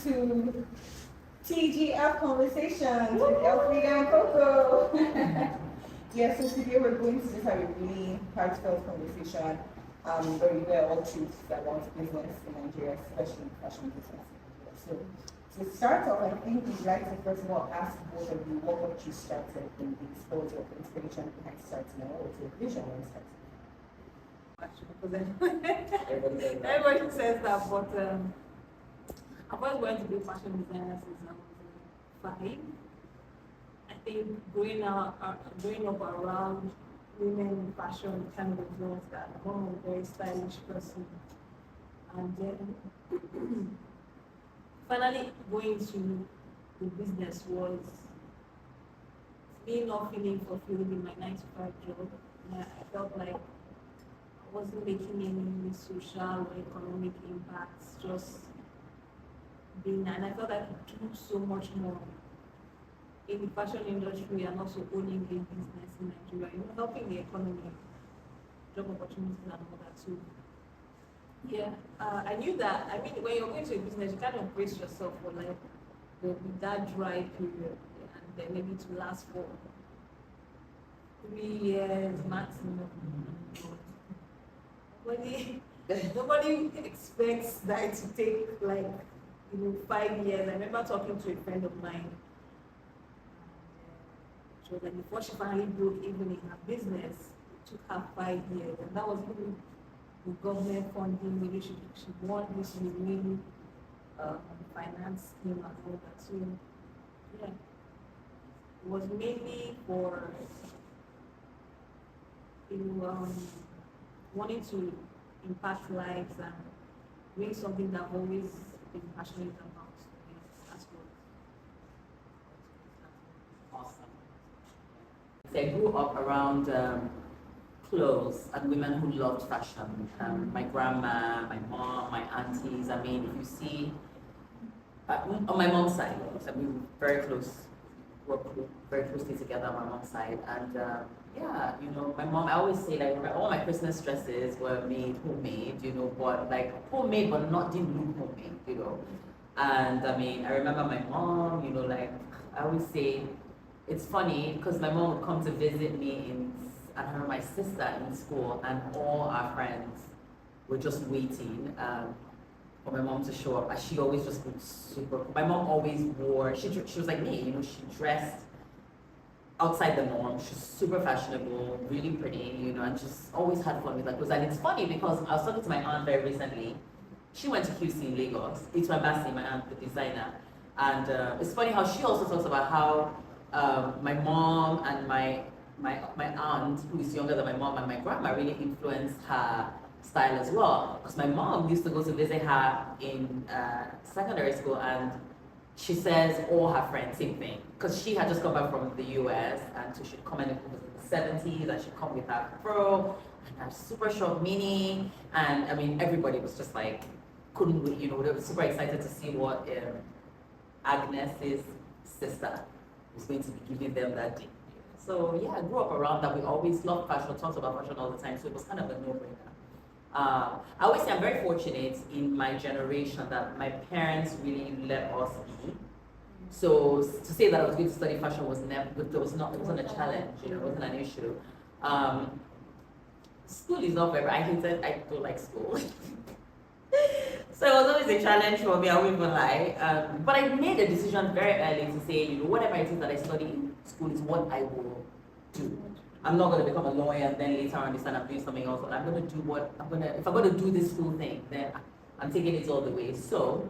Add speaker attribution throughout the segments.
Speaker 1: to TGF Conversations with Elfrida and Coco. Yeah, so today we're going to just have a really heartfelt conversation where we wear all truths about business in Nigeria, especially fashion business. So to start off, I think we'd like to first of all ask both of you what got you started in this, what was your inspiration behind starting and what was your vision when starting?
Speaker 2: Everybody says that, but I've always wanted to be a fashion designer since I was 5. I think growing up around women in fashion kind of influenced that. My mom was a very stylish person, and then finally going to the business was me not feeling fulfilled in my 9-to-5 job. And I felt like I wasn't making any social or economic impacts, just being, and I felt like I could do so much more in the fashion industry and also owning a business in Nigeria, helping the economy, job opportunities and all that too. Yeah, I knew that. I mean, when you're going to a business, you kind of brace yourself for like that dry period, and then maybe to last for 3 years maximum. Nobody expects that to take like 5 years. I remember talking to a friend of mine. She was like, before she finally broke even in her business, it took her 5 years, and that was even the government funding. Maybe she won this new finance scheme and all that. So yeah, it was mainly for wanting to impact lives and doing something that I've always been passionate about. Yeah, that's what.
Speaker 3: Awesome. So I grew up around clothes and women who loved fashion. My grandma, my mom, my aunties. I mean, if you see, on my mom's side, so we were very close, work very closely together on my mom's side. And yeah, my mom, I always say like all my Christmas dresses were made homemade, but like homemade, but didn't look homemade, And I mean, I remember my mom, like I always say, it's funny because my mom would come to visit me and her, my sister in school, and all our friends were just waiting for my mom to show up. And she always just looked super cool. My mom always wore, she was like me, she dressed outside the norm. She's super fashionable, really pretty, and just always had fun with her clothes. And it's funny because I was talking to my aunt very recently. She went to QC in Lagos. It's my Bassi, my aunt, the designer. And it's funny how she also talks about how my mom and my aunt, who is younger than my mom, and my grandma really influenced her style as well. Because my mom used to go to visit her in secondary school, and she says all her friends, same thing. Because she had just come back from the US, and so she'd come in the 70s, and she'd come with her fro and her super short mini. And I mean, everybody was just like, couldn't wait, they were super excited to see what Agnes's sister was going to be giving them that day. So yeah, I grew up around that. We always loved fashion, talked about fashion all the time, so it was kind of a no-brainer. I always say I'm very fortunate in my generation that my parents really let us be. So to say that I was going to study fashion was never, it wasn't a challenge, it wasn't an issue. School is not very, I don't like school. So it was always a challenge for me, I won't even lie. But I made a decision very early to say, whatever it is that I study in school is what I will do. I'm not going to become a lawyer and then later on decide I'm doing something else. But I'm going to do if I'm going to do this school thing, then I'm taking it all the way. So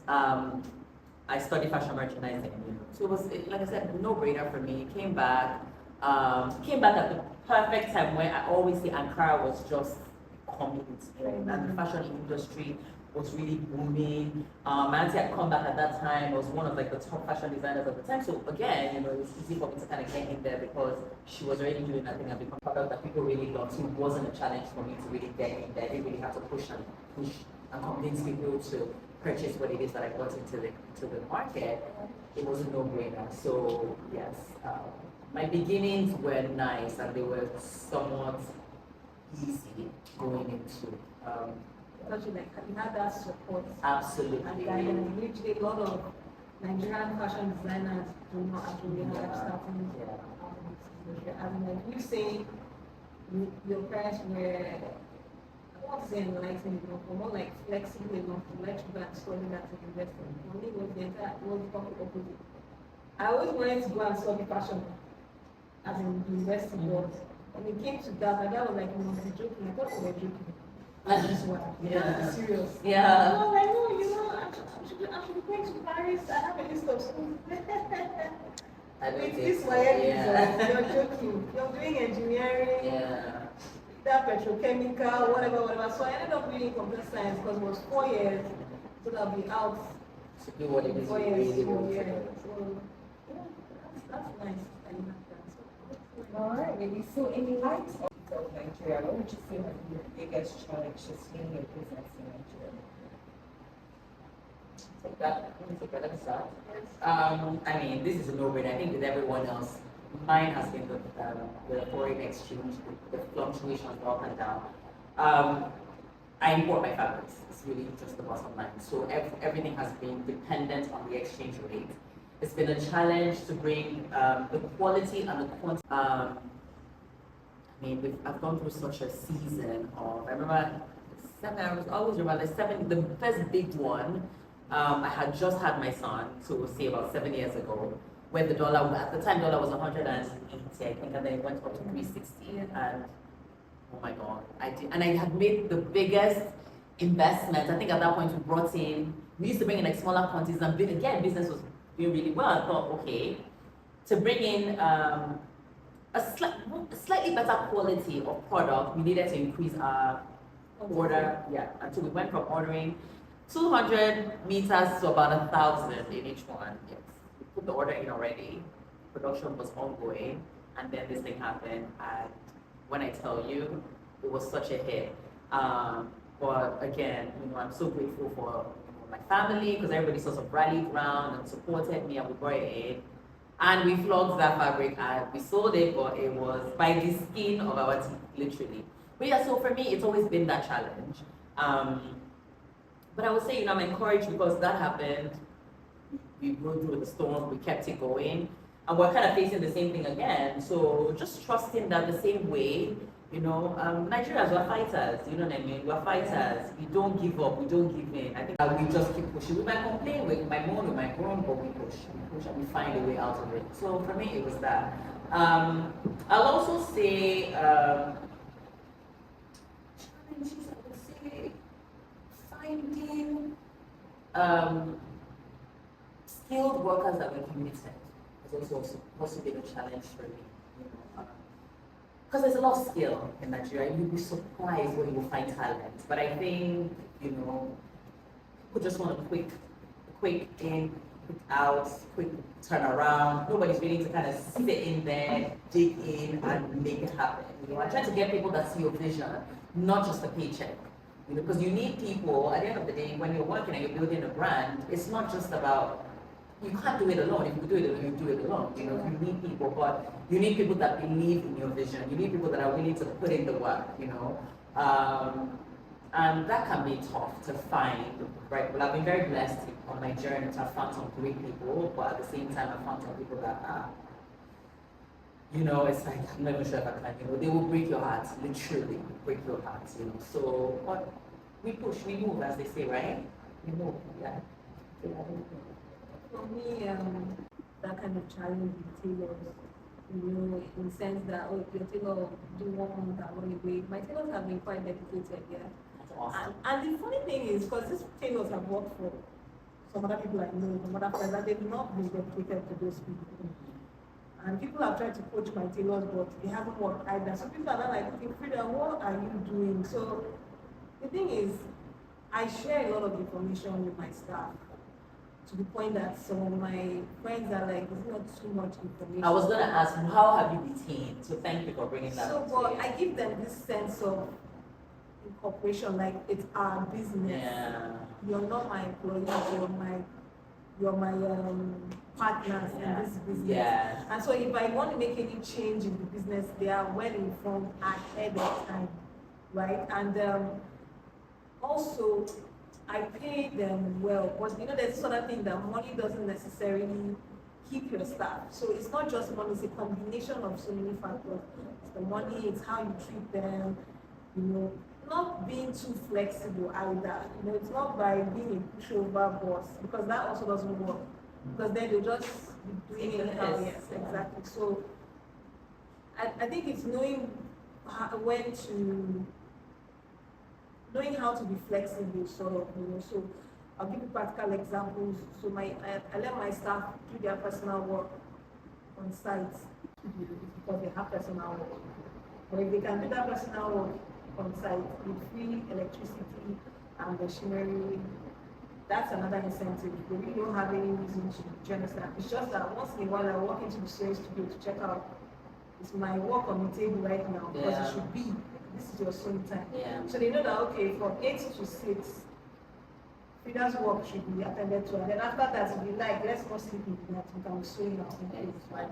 Speaker 3: I studied fashion merchandising. So it was, like I said, no-brainer for me. Came back at the perfect time where I always say Ankara was just coming, and the fashion industry was really booming. My auntie had come back at that time. I was one of like the top fashion designers at the time. So again, it was easy for me to kind of get in there because she was already doing that thing and become a product that people really loved. So it wasn't a challenge for me to really get in there. I didn't really have to push and convince people to purchase what it is that I brought into the market. It was a no-brainer. So yes, my beginnings were nice and they were somewhat easy going into.
Speaker 2: touch it, like you had that support and
Speaker 3: Absolutely.
Speaker 2: guidance, which a lot of Nigerian fashion designers do not actually have starting. I mean, like you say, your parents were, I won't say enlightened enough, but more like flexible enough to let you go and study that to invest in. For me, it was the entire, it was the complete opposite. I always wanted to go and study fashion as in university, but when it came to that, my dad was like, you must be joking. I thought we were joking. This one.
Speaker 3: Yeah.
Speaker 2: Serious.
Speaker 3: Yeah.
Speaker 2: No, like, no, you know, I should be going to Paris. I have a list of schools.
Speaker 3: I don't
Speaker 2: Wait,
Speaker 3: think
Speaker 2: this
Speaker 3: so.
Speaker 2: way,
Speaker 3: Yeah.
Speaker 2: you're joking. You're doing engineering,
Speaker 3: Yeah.
Speaker 2: that petrochemical, whatever. So I ended up reading computer science because it was 4 years, so I'll be out
Speaker 3: To do what it
Speaker 2: in
Speaker 3: is
Speaker 2: 4
Speaker 3: you
Speaker 2: years.
Speaker 3: really want to
Speaker 2: Yeah.
Speaker 3: do.
Speaker 2: So yeah, that's nice. I like that.
Speaker 1: All right, maybe so in light of Nigeria, what would you say have been your biggest challenge sustaining your business in Nigeria?
Speaker 3: Take that. Let me take that. Let me start. I mean, this is a no-brainer. I think with everyone else, mine has been the foreign exchange, the fluctuations up and down. I import my fabrics. It's really just the bottom line. So everything has been dependent on the exchange rate. It's been a challenge to bring the quality and the quantity. I mean, I've gone through such a season of. I remember I was always remember the first big one. I had just had my son, so say about 7 years ago, when the dollar at the time dollar was 180, I think, and then it went up to 360, and oh my god, and I had made the biggest investment. I think at that point we used to bring in like smaller quantities, and again business was doing really well. I thought, okay, to bring in a slightly better quality of product, we needed to increase our order. Yeah, and so we went from ordering 200 meters to about 1,000 in each one. Yes, we put the order in already. Production was ongoing, and then this thing happened. And when I tell you, it was such a hit. But again, I'm so grateful for my family because everybody sort of rallied around and supported me, and we brought it in. And we flogged that fabric and we sold it, but it was by the skin of our teeth, literally. But yeah, so for me, it's always been that challenge. But I would say, I'm encouraged because that happened. We rode through the storm, we kept it going, and we're kind of facing the same thing again. So just trusting that the same way, Nigerians, we're fighters, you know what I mean? We're fighters. We don't give up, we don't give in. I think we just keep pushing. We might complain, we might moan, we might groan, but we push, and we find a way out of it. So for me, it was that. I'll also say, challenges, I would say, finding skilled workers that were committed has also been a challenge for me. Because there's a lot of skill in Nigeria. You'll be surprised when you will find talent. But I think, people just want a quick in, quick out, quick turnaround. Nobody's willing to kind of sit in there, dig in, and make it happen. I try to get people that see your vision, not just a paycheck. Because you need people, at the end of the day, when you're working and you're building a brand, it's not just about, you can't do it alone. If you do it alone, you do it alone. You need people, but you need people that believe in your vision. You need people that are willing to put in the work, and that can be tough to find, right? Well, I've been very blessed on my journey to have found some great people, but at the same time, I've found some people that are, it's like, I'm not even sure if I can, they will break your heart, literally break your heart, So, but we push, we move, as they say, right? We move, yeah.
Speaker 2: For me, that kind of challenge with tailors, in the sense that, if your tailor do 1 month and run away, my tailors have been quite dedicated, yeah.
Speaker 3: That's awesome.
Speaker 2: And the funny thing is, because these tailors have worked for some other people I know, some other friends, that they've not been dedicated to those people. And people have tried to coach my tailors, but they haven't worked either. So people are not like, okay, Frida, what are you doing? So the thing is, I share a lot of information with my staff, to the point that some of my friends are like, it's not too much information.
Speaker 3: I was going to ask, how have you retained? So thank you for bringing that up.
Speaker 2: But I give them this sense of incorporation, like it's our business.
Speaker 3: Yeah.
Speaker 2: You're not my employees, you're my partners in this business.
Speaker 3: Yeah.
Speaker 2: And so if I want to make any change in the business, they are well informed ahead of time, right? And Also, I pay them well, but you know, there's this other thing that money doesn't necessarily keep your staff. So it's not just money, it's a combination of so many factors. It's the money, it's how you treat them, you know, not being too flexible either. You know, it's not by being a pushover boss, because that also doesn't work. Because then they just be doing it how, yes, exactly. So I think it's knowing knowing how to be flexible, sort of, you know. So I'll give you practical examples. So I let my staff do their personal work on site because they have personal work. But if they can do that personal work on site with free electricity and machinery, that's another incentive. They really don't have any reason to, do you understand? It's just that once in a while I walk into the sales studio to check out, is my work on the table right now, because it should be, this is your sewing time. So they know that, okay, from 8 to 6, Frida's work should be attended to, and then after that, if you like, let's not sleep in the night, we can be sewing out in place, right?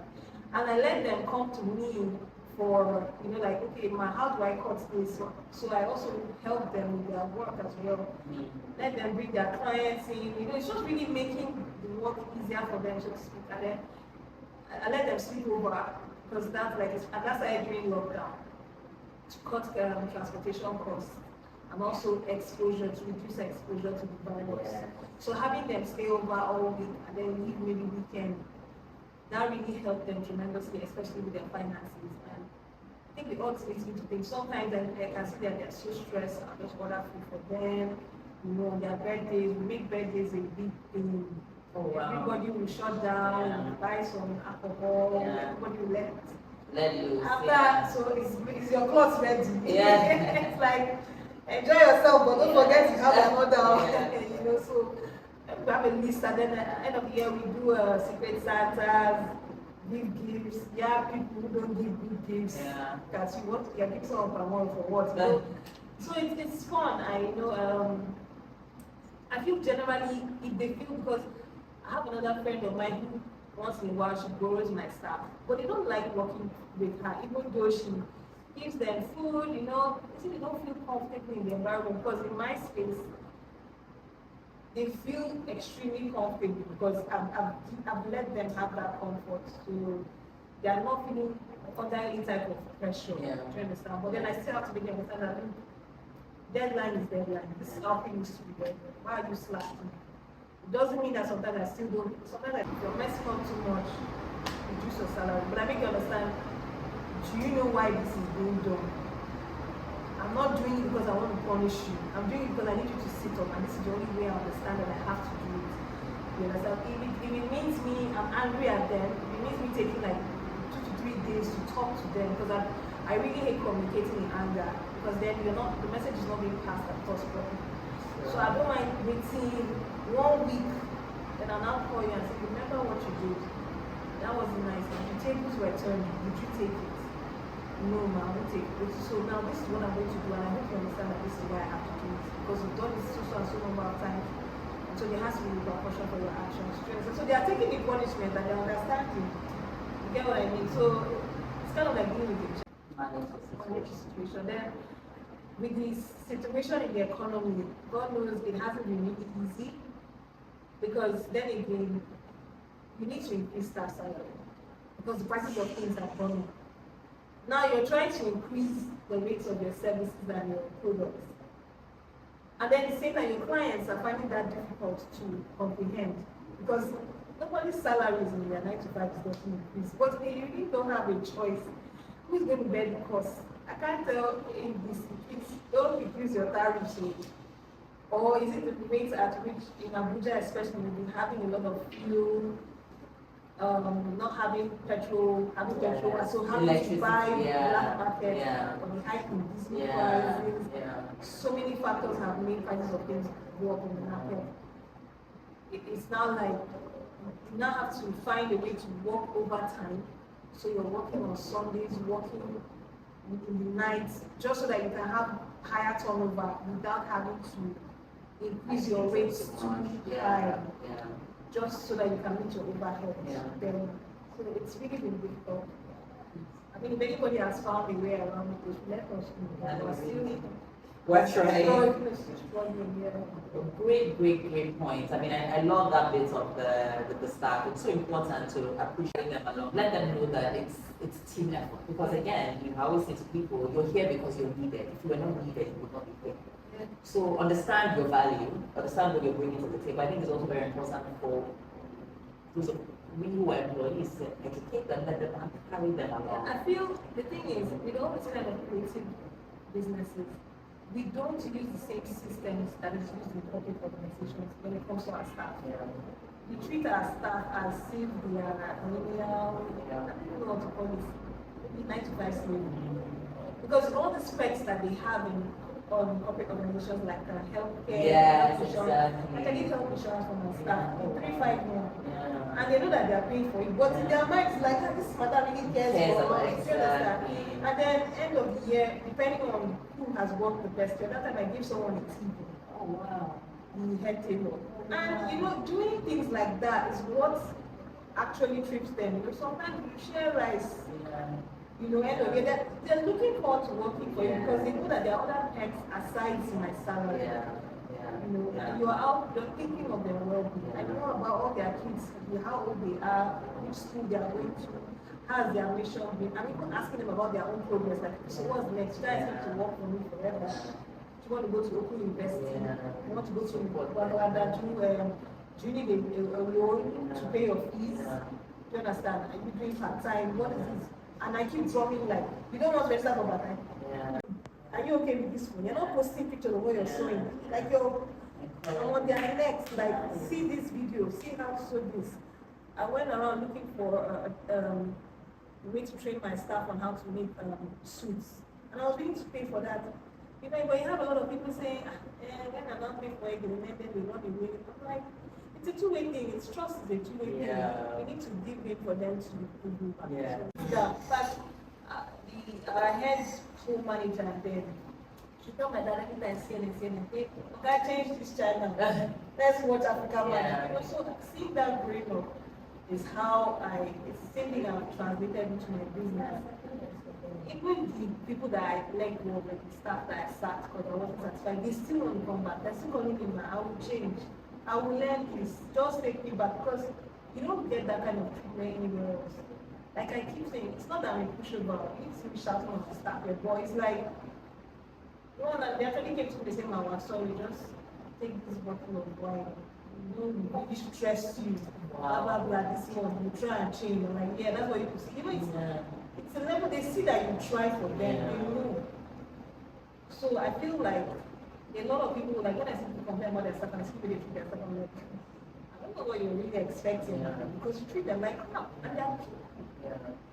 Speaker 2: And I let them come to me for, you know, like, okay, how do I cut this? So I also help them with their work as well. Let them bring their clients in, you know, it's just really making the work easier for them, so to speak. And then I let them sleep over, because that's like, and that's why I during lockdown, to cut transportation costs and also exposure, to reduce exposure to the virus. So having them stay over all week and then leave maybe weekend, that really helped them tremendously, especially with their finances. And I think it also leads me to think sometimes I can see that they're so stressed, I just order food for them, you know, on their birthdays, we make birthdays a big thing. Everybody will shut down, buy some alcohol, everybody will let
Speaker 3: loose.
Speaker 2: After, so is your clothes ready?
Speaker 3: Yeah.
Speaker 2: It's like, enjoy yourself, but don't forget to have another, you know, so we have a list, and then at the end of the year we do secret Santas, give gifts. People who don't give good gifts, because you want to give someone per month for what? So it's fun. I feel generally, if they feel, because I have another friend of mine who once in a while she borrows my stuff, but they don't like working with her, even though she gives them food, you know, they don't feel comfortable in the environment, because in my space, they feel extremely comfortable because I've let them have that comfort. So they are not feeling under any type of pressure. Do you understand? But then I still have to make them understand that deadline is deadline. This is how things to be done. Why are you slacking? It doesn't mean that sometimes I still don't. Sometimes if you're messing up too much, reduce your salary. But I make you understand, do you know why this is being done? I'm not doing it because I want to punish you. I'm doing it because I need you to sit up, and this is the only way I understand that I have to do it. You understand? If it means I'm angry at them, if it means me taking like 2 to 3 days to talk to them, because I really hate communicating in anger, because then the message is not being passed across properly. So I don't mind waiting 1 week, then I'll now call you and say, remember what you did? That wasn't nice. The tables were turned. Did you take it? No, ma, I won't take it. So now this is what I'm going to do, and I hope you understand that this is why I have to do it. Because you've done this so and so number of times. And so there has to be repercussion for your actions. So they are taking the punishment and they're understanding. You get what I mean? So it's kind of like dealing with a situation. Then with the situation in the economy, God knows it hasn't been really easy. Because then again, you need to increase staff salary. Because the prices of things are gone up. Now you're trying to increase the rates of your services and your products. And then the same time, your clients are finding that difficult to comprehend, because nobody's salaries in their 9 to 5 is getting increased. But they really don't have a choice. Who's going to bear the cost? I can't tell if don't increase your tariffs, or is it the rates at which in Abuja especially we've been having a lot of fuel, not having petrol, so having to buy black market, or the high in diesel prices. So many factors have made prices of things go up in the market. It's now like you now have to find a way to work overtime. So you're working on Sundays, working in the night, just so that you can have higher turnover without having to increase your rates too high. Just so that you can meet your overhead. Then, so it's really been difficult. I mean, if anybody has found a way around it, let us know.
Speaker 3: What's right?
Speaker 2: Yeah.
Speaker 3: Great point. I mean, I love that bit of the staff. It's so important to appreciate them along. Let them know that it's team effort. Because again, I always say to people, you're here because you're needed. If you were not needed, you would not be here. So understand your value, understand what you're bringing to the table. I think it's also very important for those of we who are employees to educate them, let them carry them along.
Speaker 2: I feel the thing is, with all these kind of creative businesses, we don't use the same systems that is used in corporate organizations when it comes to our staff.
Speaker 3: Yeah.
Speaker 2: We treat our staff as if they are millennial, I don't know what to call this, maybe 9 to 5 slave. Because all the specs that they have in on corporate organizations like healthcare,
Speaker 3: Yes,
Speaker 2: health insurance,
Speaker 3: exactly.
Speaker 2: I can get health insurance for my staff in 3-5 months.
Speaker 3: Yeah.
Speaker 2: And they know that they are paying for it, but in their minds, like, this matter really cares for us.
Speaker 3: Exactly.
Speaker 2: And then, end of the year, depending on who has worked the best, that time I give someone a table.
Speaker 3: Oh wow.
Speaker 2: The head table. And, you know, doing things like that is what actually trips them. You know, sometimes you share rice.
Speaker 3: Yeah.
Speaker 2: You know, end of the year, they're looking forward to working for you because they know that there are other perks aside to my salary.
Speaker 3: Yeah.
Speaker 2: You know, you're out, you're thinking of their well-being. I know about all their kids, how old they are, which school they are going to, how's their mission been. I'm even asking them about their own progress. Like, so what's next? You guys need to work for me forever. Do you want to go to Open University? You want to go to Guadalajara? Do you need a loan to pay your fees? Do you understand? Are you doing part-time? What is this? And I keep dropping like, you don't want to register for part-time?
Speaker 3: Yeah.
Speaker 2: Are you okay with this one? You're not posting pictures of what you're sewing. Like you're on their necks, like see this video, see how to sew this. I went around looking for a way to train my staff on how to make suits. And I was willing to pay for that. You know, but you have a lot of people saying, when I'm not paying for it, then they run away. I'm like, it's a two-way thing. It's trust is a two-way thing. We need to give in for them to do that. Yeah. But our head school manager then, she told my dad every time saying, hey, I changed this channel. Let's watch Africa Man. You know, so seeing that growing up is how it's the same thing I've translated into my business. Even the people that I let go, like the staff that I sacked because I wasn't satisfied, they still want to come back. They're still calling me back. I will change. I will learn this. Just take me back because you don't get that kind of treatment anywhere else. Like I keep saying, it's not that I'm a pushover. You need to be shouting on the staff, but it's like, you know, that they actually came to me and said, Mama, sorry, just take this bottle of wine. You know, it stress you. Blah, blah, blah, this one. You try and change. I'm like, yeah, that's what you see. You know, it's a level, they see that you try for them, they know. So I feel like a lot of people, like when I see people complain about their stuff and I see people they treat their stuff, I'm like, I don't know what you're really expecting because you treat them like crap. And they're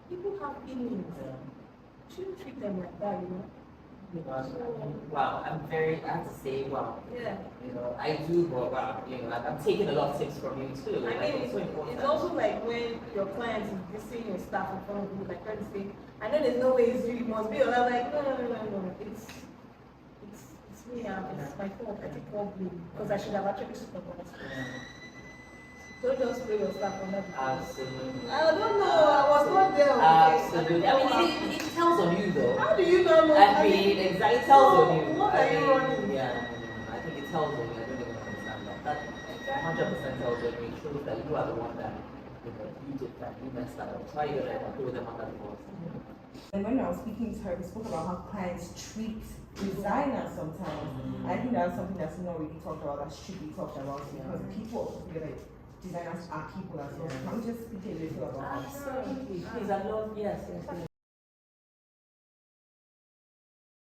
Speaker 2: people have feelings. You shouldn't treat them like that, you know.
Speaker 3: Wow, I have to say, wow.
Speaker 2: Yeah.
Speaker 3: You know, I do, but wow, you know, I'm taking a lot of tips from you too.
Speaker 2: I mean, it's also like when your client is seeing your staff in front of you, like trying to say, I know there's no way it's you, it must be, or I'm like, no. It's me, it's my fault. I take all blame because I should have actually supervised. Don't just play your staff on that.
Speaker 3: Absolutely.
Speaker 2: I don't know. I was not there.
Speaker 3: Absolutely. I mean, it tells on you though.
Speaker 2: How do you not know?
Speaker 3: I mean, exactly. It tells on you.
Speaker 2: What are you running?
Speaker 3: Yeah, I think it tells on you. I don't even understand that. That 100% tells on you. It shows that you are the one that you did that. You messed that up. So why are you gonna throw them under the bus?
Speaker 1: And when I was speaking to her, we spoke about how clients treat designers sometimes. I think that's something that's not really talked about, that should be talked about because people feel like designers are people as well. Can we just speak a little about that?
Speaker 3: Absolutely. Please, I love, yes.